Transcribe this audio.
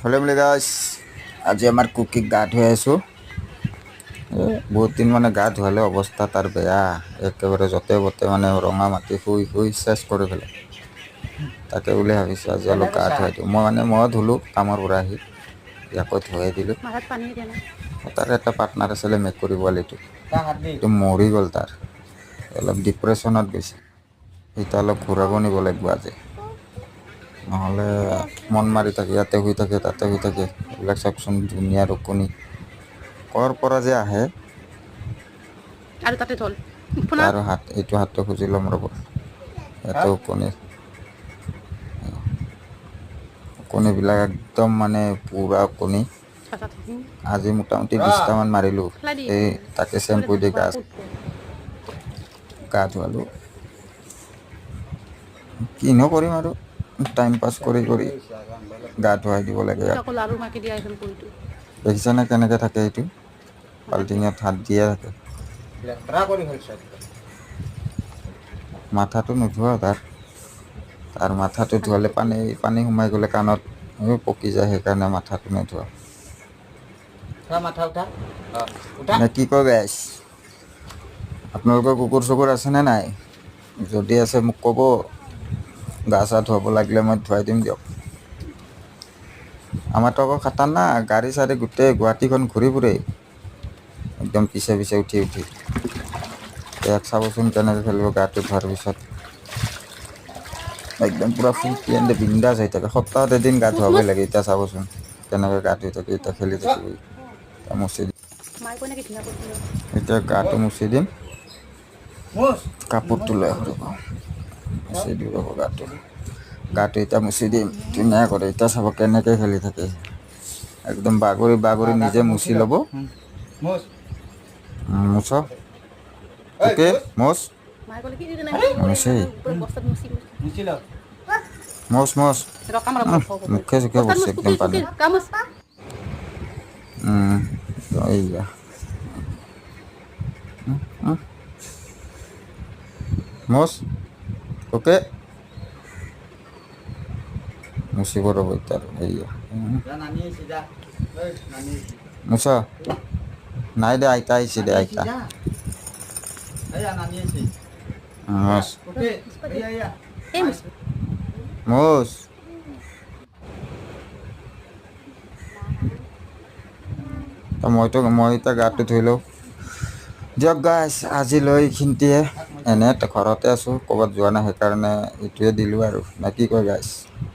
হলে বুলি গাইছ আজি আমাৰ কুকিক গা ধুই আছোঁ। বহুত দিন মানে গা ধুৱালে অৱস্থা তাৰ বেয়া, একেবাৰে য'তে বতে মানে ৰঙা মাটি শুই শুই চেচ কৰি পেলাই। তাকে বুলি ভাবিছোঁ আজি অলপ গা ধুৱাই দিওঁ। মই ধুলোঁ কামৰ পৰা আহি, ইয়াকো ধুৱাই দিলোঁ। তাৰ এটা পাৰ্টনাৰ আছিলে মেকুৰী পোৱালিটো, এইটো মৰি গ'ল। তাৰ অলপ ডিপ্ৰেশ্যনত গৈছে, এতিয়া অলপ ঘূৰাব নিব লাগিব আজি, নহ'লে মন মাৰি থাকে, ইয়াতে শুই থাকে তাতে শুই থাকে। এইবিলাক চাওকচোন ধুনীয়া ৰুকনি ক'ৰ পৰা যে আহে। আৰু তাতে থল আৰু এইটো হাতটো খুজি ল'ম ৰ'ব। ইয়াতে কণীবিলাক একদম মানে পুৰা কণী। আজি মোটামুটি 20টামান মাৰিলোঁ। এই তাকে চেম্পু দি গা ধুৱালোঁ। কিনো কৰিম আৰু টাইম পাছ কৰি কৰি গা ধুৱাই দিব লাগে। দেখিছেনে কেনেকৈ থাকে, এইটো বাল্টিঙত হাত দিয়ে থাকে। মাথাটো নোধোৱা তাৰ মাথাটো ধুৱালে পানী সোমাই গ'লে কাণত পকি যায়, সেইকাৰণে মাথাটো নোধোৱা। নে কি কয় গাইছ, আপোনালোকৰ কুকুৰ চুকুৰ আছেনে নাই? যদি আছে মোক ক'ব, গা চা ধুৱাব লাগিলে মই ধুৱাই দিম দিয়ক। আমাৰতো আকৌ খাতাৰনাক, গাড়ী চাড়ী গোটেই গুৱাহাটীখন ঘূৰি ফুৰে একদম পিছে পিছে উঠি উঠি। ইয়াক চাবচোন কেনেকৈ খেলিব গাটো ধোৱাৰ পিছত, একদম পূৰা ফুৰ্তি এনে বিন্দাছ হৈ থাকে। সপ্তাহত এদিন গা ধুৱাবই লাগে। এতিয়া চাবচোন কেনেকৈ গা ধুই থাকে, এতিয়া খেলি থাকিব। মুচি দিম, এতিয়া গাটো মুচি দিম, কাপোৰটো লৈ আহোঁ ৰ'ব, মুচি দিওঁ ৰ'ব গাটো এতিয়া মুচি দিম ধুনীয়া কৰি। এতিয়া চাব কেনেকৈ খেলি থাকে, একদম বাগৰি বাগৰি নিজে মুচি ল'ব। মুচ অ'কে মুচ মুচ মুচ মুখে চুখে পৰিছে একদম পানী। এইয়া মুচ অ'কে মুচিব ৰ'ব এতিয়া। এইয়া মুচ নাই দে, আইতা আহিছে দে, আইতা মুচ মই এতিয়া গাটো ধুই লওঁ দিয়ক গাইছ। আজিলৈ এইখিনিতে, এনে ঘৰতে আছোঁ, ক'ৰবাত যোৱা নাই, সেইকাৰণে এইটোৱে দিলোঁ আৰু, নে কি কয় গাইছ।